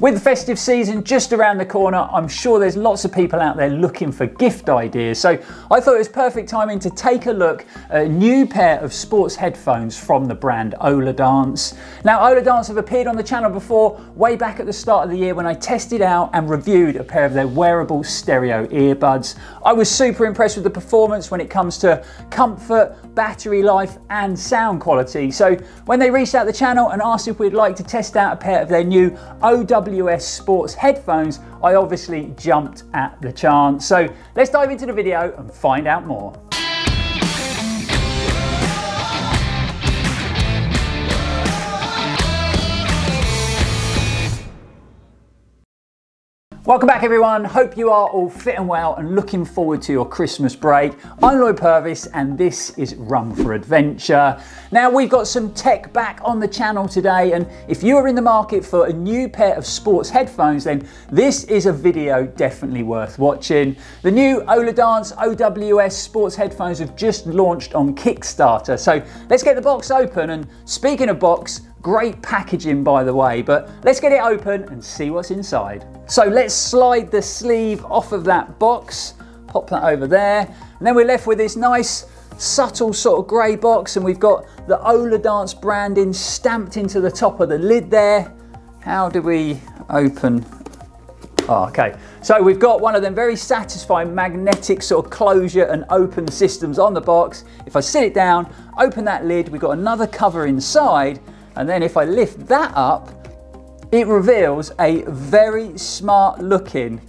With the festive season just around the corner, I'm sure there's lots of people out there looking for gift ideas. So I thought it was perfect timing to take a look at a new pair of sports headphones from the brand Oladance. Now, Oladance have appeared on the channel before, way back at the start of the year when I tested out and reviewed a pair of their wearable stereo earbuds. I was super impressed with the performance when it comes to comfort, battery life and sound quality. So when they reached out the channel and asked if we'd like to test out a pair of their new OWS sports headphones, I obviously jumped at the chance. So let's dive into the video and find out more. Welcome back everyone, hope you are all fit and well and looking forward to your Christmas break. I'm Lloyd Purvis and this is Run for Adventure. Now we've got some tech back on the channel today, and if you are in the market for a new pair of sports headphones, then this is a video definitely worth watching. The new Oladance OWS sports headphones have just launched on Kickstarter, so let's get the box open. And speaking of box, great packaging by the way, but let's get it open and see what's inside. So let's slide the sleeve off of that box, pop that over there, and then we're left with this nice subtle sort of grey box, and we've got the Oladance branding stamped into the top of the lid there. How do we open? Oh, okay, so we've got one of them very satisfying magnetic sort of closure and open systems on the box. If I sit it down, open that lid, we've got another cover inside, and then if I lift that up, it reveals a very smart looking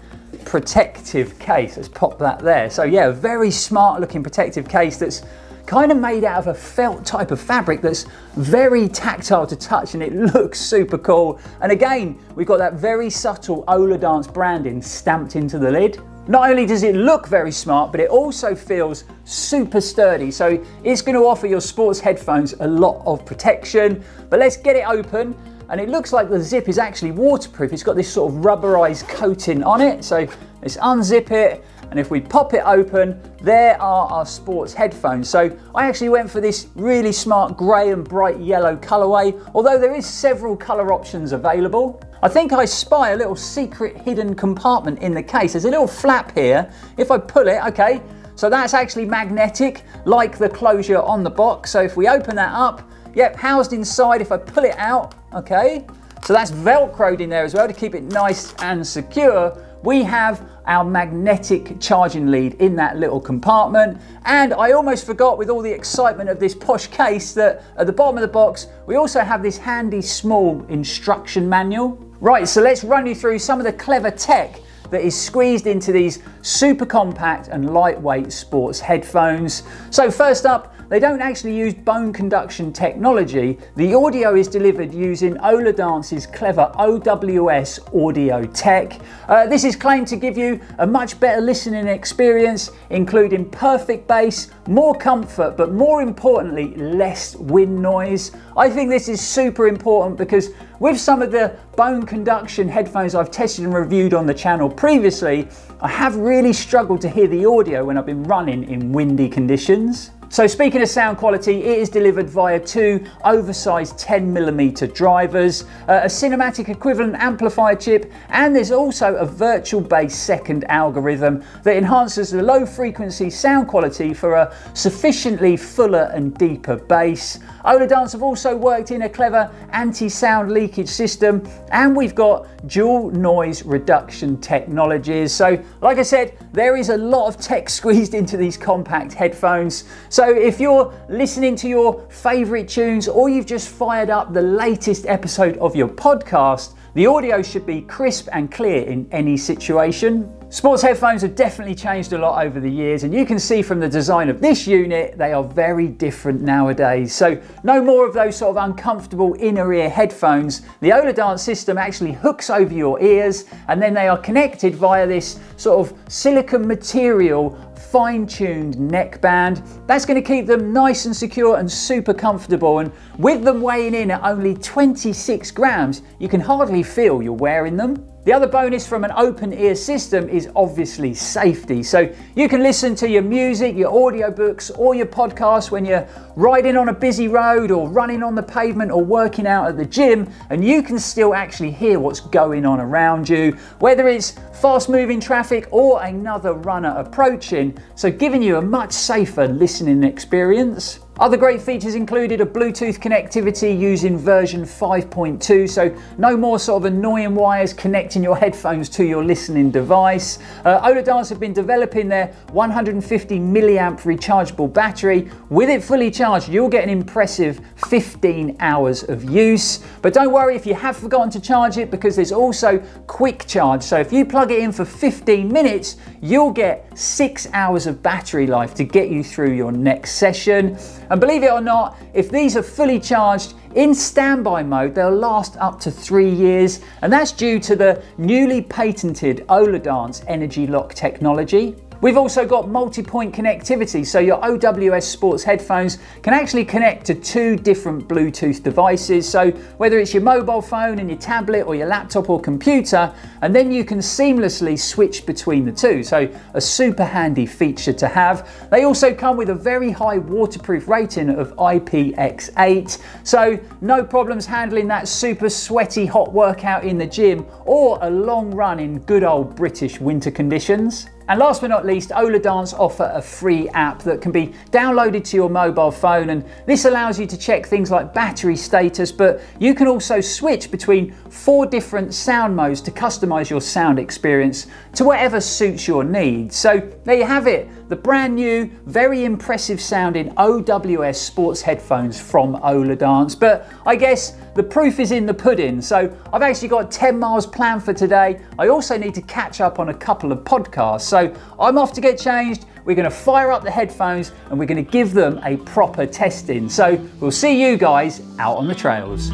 protective case. Let's pop that there. So yeah, a very smart looking protective case that's kind of made out of a felt type of fabric that's very tactile to touch, and it looks super cool. And again, we've got that very subtle Oladance branding stamped into the lid. Not only does it look very smart, but it also feels super sturdy. So it's going to offer your sports headphones a lot of protection. But let's get it open. And it looks like the zip is actually waterproof. It's got this sort of rubberized coating on it. So let's unzip it. And if we pop it open, there are our sports headphones. So I actually went for this really smart grey and bright yellow colorway, although there is several color options available. I think I spy a little secret hidden compartment in the case. There's a little flap here. If I pull it, okay, so that's actually magnetic, like the closure on the box. So if we open that up, yep, housed inside. If I pull it out, okay, so that's velcroed in there as well to keep it nice and secure. We have our magnetic charging lead in that little compartment. And I almost forgot, with all the excitement of this posh case, that at the bottom of the box, we also have this handy small instruction manual. Right, so let's run you through some of the clever tech that is squeezed into these super compact and lightweight sports headphones. So first up, they don't actually use bone conduction technology. The audio is delivered using Oladance's clever OWS audio tech. This is claimed to give you a much better listening experience, including perfect bass, more comfort, but more importantly, less wind noise. I think this is super important because with some of the bone conduction headphones I've tested and reviewed on the channel previously, I have really struggled to hear the audio when I've been running in windy conditions. So speaking of sound quality, it is delivered via two oversized 10mm drivers, a cinematic equivalent amplifier chip, and there's also a virtual bass second algorithm that enhances the low frequency sound quality for a sufficiently fuller and deeper bass. Oladance have also worked in a clever anti-sound leakage system, and we've got dual noise reduction technologies. So like I said, there is a lot of tech squeezed into these compact headphones. So if you're listening to your favorite tunes, or you've just fired up the latest episode of your podcast, the audio should be crisp and clear in any situation. Sports headphones have definitely changed a lot over the years, and you can see from the design of this unit, they are very different nowadays. So no more of those sort of uncomfortable inner ear headphones. The Oladance system actually hooks over your ears, and then they are connected via this sort of silicone material fine-tuned neckband. That's going to keep them nice and secure and super comfortable, and with them weighing in at only 26 grams, you can hardly feel you're wearing them. The other bonus from an open ear system is obviously safety. So you can listen to your music, your audiobooks, or your podcasts when you're riding on a busy road or running on the pavement or working out at the gym, and you can still actually hear what's going on around you, whether it's fast moving traffic or another runner approaching, so giving you a much safer listening experience. Other great features included a Bluetooth connectivity using version 5.2, so no more sort of annoying wires connecting your headphones to your listening device. Oladance have been developing their 150 milliamp rechargeable battery. With it fully charged, you'll get an impressive 15 hours of use. But don't worry if you have forgotten to charge it, because there's also quick charge. So if you plug it in for 15 minutes, you'll get 6 hours of battery life to get you through your next session. And believe it or not, if these are fully charged in standby mode, they'll last up to 3 years, and that's due to the newly patented Oladance Energy Lock technology. We've also got multi-point connectivity, so your OWS Sports headphones can actually connect to 2 different Bluetooth devices. So whether it's your mobile phone and your tablet or your laptop or computer, and then you can seamlessly switch between the two. So a super handy feature to have. They also come with a very high waterproof rating of IPX8. So no problems handling that super sweaty hot workout in the gym or a long run in good old British winter conditions. And last but not least, Oladance offer a free app that can be downloaded to your mobile phone, and this allows you to check things like battery status, but you can also switch between 4 different sound modes to customize your sound experience to whatever suits your needs. So there you have it, the brand new, very impressive sounding OWS Sports headphones from Oladance. But I guess the proof is in the pudding. So I've actually got 10 miles planned for today. I also need to catch up on a couple of podcasts. So I'm off to get changed. We're going to fire up the headphones and we're going to give them a proper testing. So we'll see you guys out on the trails.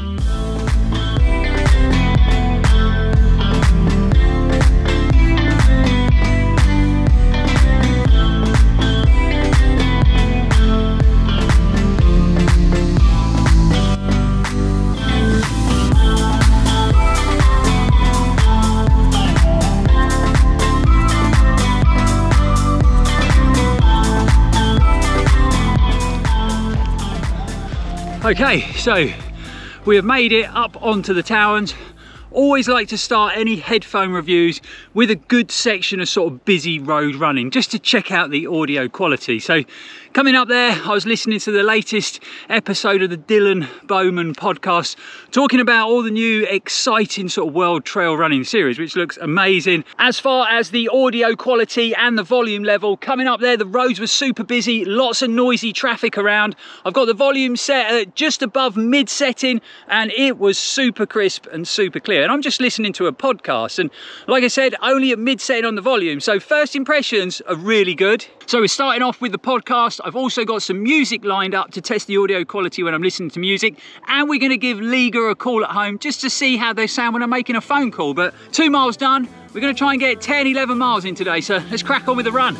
Okay, so we have made it up onto the Towers. Always like to start any headphone reviews with a good section of sort of busy road running, just to check out the audio quality. So coming up there, I was listening to the latest episode of the Dylan Bowman podcast, talking about all the new exciting sort of world trail running series, which looks amazing. As far as the audio quality and the volume level, coming up there, the roads were super busy, lots of noisy traffic around. I've got the volume set at just above mid setting, and it was super crisp and super clear. And I'm just listening to a podcast, and like I said, only at mid setting on the volume. So first impressions are really good. So we're starting off with the podcast. I've also got some music lined up to test the audio quality when I'm listening to music, and we're going to give Liga a call at home just to see how they sound when I'm making a phone call. But 2 miles done, we're going to try and get 10, 11 miles in today, so let's crack on with the run.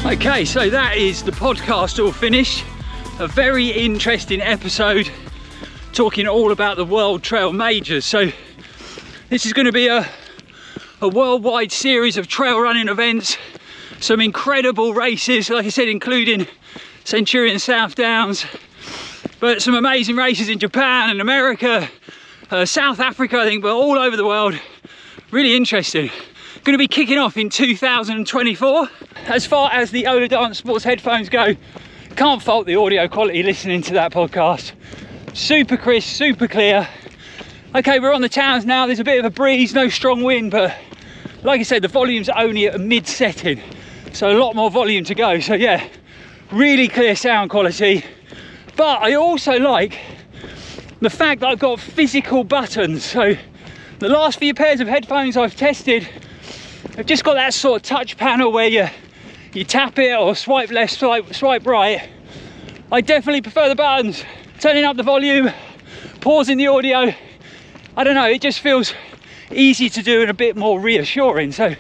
Okay, so that is the podcast all finished. A very interesting episode talking all about the World Trail Majors. So this is going to be a worldwide series of trail running events, some incredible races, like I said, including Centurion South Downs, but some amazing races in Japan and America, South Africa, I think, but all over the world. Really interesting. Going to be kicking off in 2024. As far as the Oladance Sports headphones go, can't fault the audio quality listening to that podcast. Super crisp, super clear. Okay, we're on the Towers now. There's a bit of a breeze, no strong wind, but like I said, the volume's only at a mid setting, so a lot more volume to go. So yeah, really clear sound quality. But I also like the fact that I've got physical buttons. So the last few pairs of headphones I've tested, I've just got that sort of touch panel where you tap it or swipe left, swipe right. I definitely prefer the buttons. Turning up the volume, pausing the audio, I don't know, it just feels easy to do and a bit more reassuring. So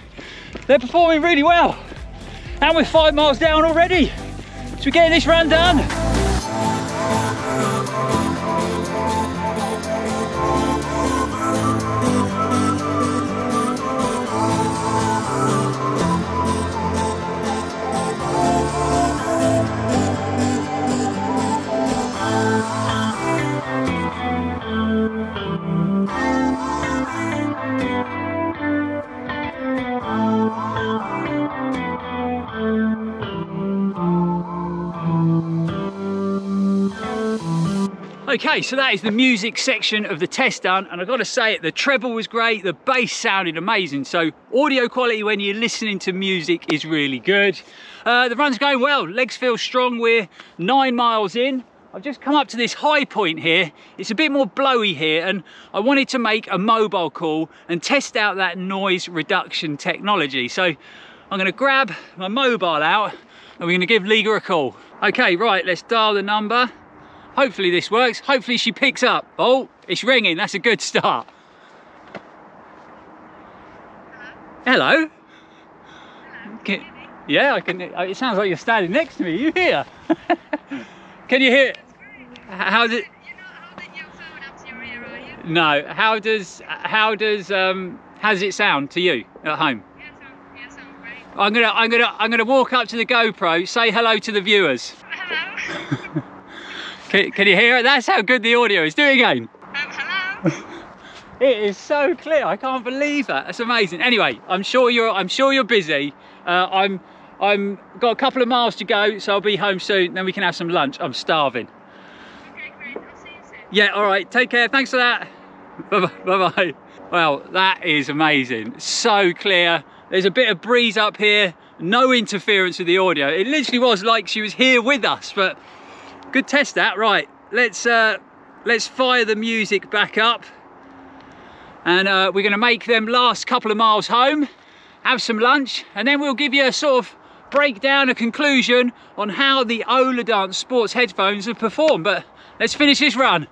they're performing really well. And we're 5 miles down already. So we're getting this run done. Okay, so that is the music section of the test done, and I've got to say it, the treble was great, the bass sounded amazing, so audio quality when you're listening to music is really good. The run's going well, legs feel strong, we're 9 miles in. I've just come up to this high point here, it's a bit more blowy here, and I wanted to make a mobile call and test out that noise reduction technology. So I'm going to grab my mobile out and we're going to give Liga a call. Okay, right, let's dial the number. Hopefully this works. Hopefully she picks up. Oh, it's ringing. That's a good start. Hello? Yeah, I can. It sounds like you're standing next to me. You hear? Can you hear? How did? You're not holding your phone up to your ear, are you? No. How does it sound to you at home? Yeah, sounds great. I'm gonna walk up to the GoPro. Say hello to the viewers. Hello. Can you hear it? That's how good the audio is. Do it again. Hello. It is so clear. I can't believe that. That's amazing. Anyway, I'm sure you're busy. I'm got a couple of miles to go, so I'll be home soon. Then we can have some lunch. I'm starving. Okay, great. I'll see you soon. Yeah. All right. Take care. Thanks for that. Bye bye. Well, that is amazing. So clear. There's a bit of breeze up here. No interference with the audio. It literally was like she was here with us, but. Good test that. Right, let's fire the music back up, and we're going to make them last couple of miles home, have some lunch, and then we'll give you a sort of breakdown, a conclusion on how the Oladance sports headphones have performed. But let's finish this run.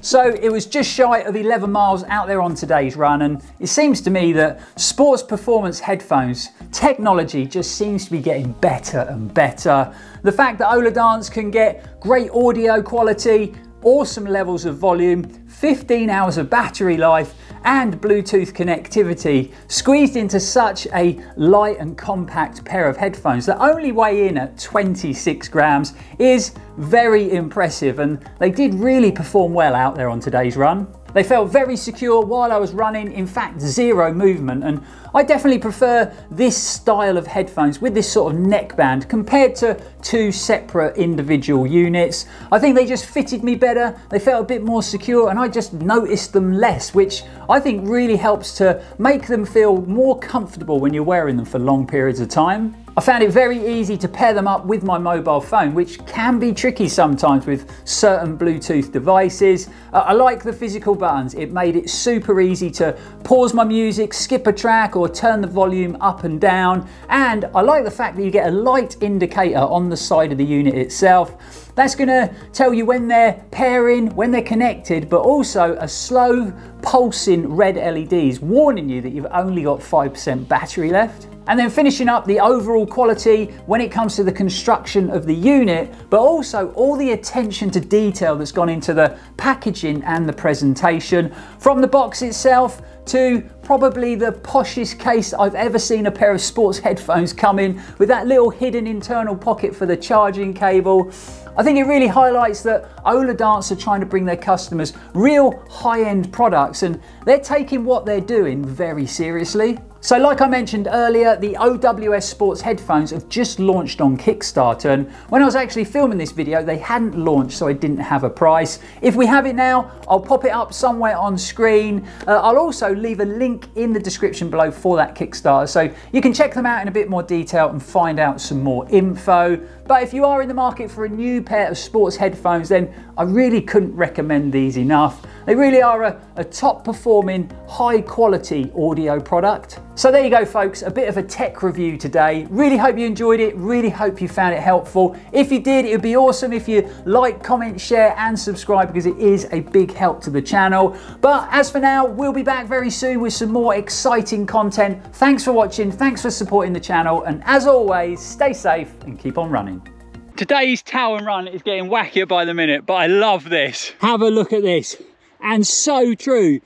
So it was just shy of 11 miles out there on today's run, and it seems to me that sports performance headphones technology just seems to be getting better and better. The fact that Oladance can get great audio quality, awesome levels of volume, 15 hours of battery life and Bluetooth connectivity squeezed into such a light and compact pair of headphones that only weigh in at 26 grams is very impressive, and they did really perform well out there on today's run. They felt very secure while I was running, in fact zero movement, and I definitely prefer this style of headphones with this sort of neckband compared to two separate individual units. I think they just fitted me better, they felt a bit more secure, and I just noticed them less, which I think really helps to make them feel more comfortable when you're wearing them for long periods of time. I found it very easy to pair them up with my mobile phone, which can be tricky sometimes with certain Bluetooth devices. I like the physical buttons. It made it super easy to pause my music, skip a track, or turn the volume up and down. And I like the fact that you get a light indicator on the side of the unit itself. That's going to tell you when they're pairing, when they're connected, but also a slow pulsing red LEDs warning you that you've only got 5% battery left. And then finishing up the overall quality when it comes to the construction of the unit, but also all the attention to detail that's gone into the packaging and the presentation. From the box itself to probably the poshest case I've ever seen a pair of sports headphones come in, with that little hidden internal pocket for the charging cable. I think it really highlights that Oladance are trying to bring their customers real high-end products, and they're taking what they're doing very seriously. So like I mentioned earlier, the OWS Sports headphones have just launched on Kickstarter, and when I was actually filming this video, they hadn't launched, so I didn't have a price. If we have it now, I'll pop it up somewhere on screen. I'll also leave a link in the description below for that Kickstarter, so you can check them out in a bit more detail and find out some more info. But if you are in the market for a new pair of sports headphones, then I really couldn't recommend these enough. They really are a top performing, high quality audio product. So there you go folks, a bit of a tech review today. Really hope you enjoyed it, really hope you found it helpful. If you did, it would be awesome if you like, comment, share and subscribe, because it is a big help to the channel. But as for now, we'll be back very soon with some more exciting content. Thanks for watching, thanks for supporting the channel, and as always, stay safe and keep on running. Today's towel and run is getting wackier by the minute, but I love this. Have a look at this. And so true.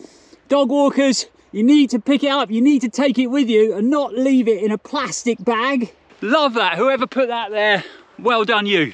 Dog walkers, you need to pick it up, you need to take it with you and not leave it in a plastic bag. Love that, whoever put that there, well done you.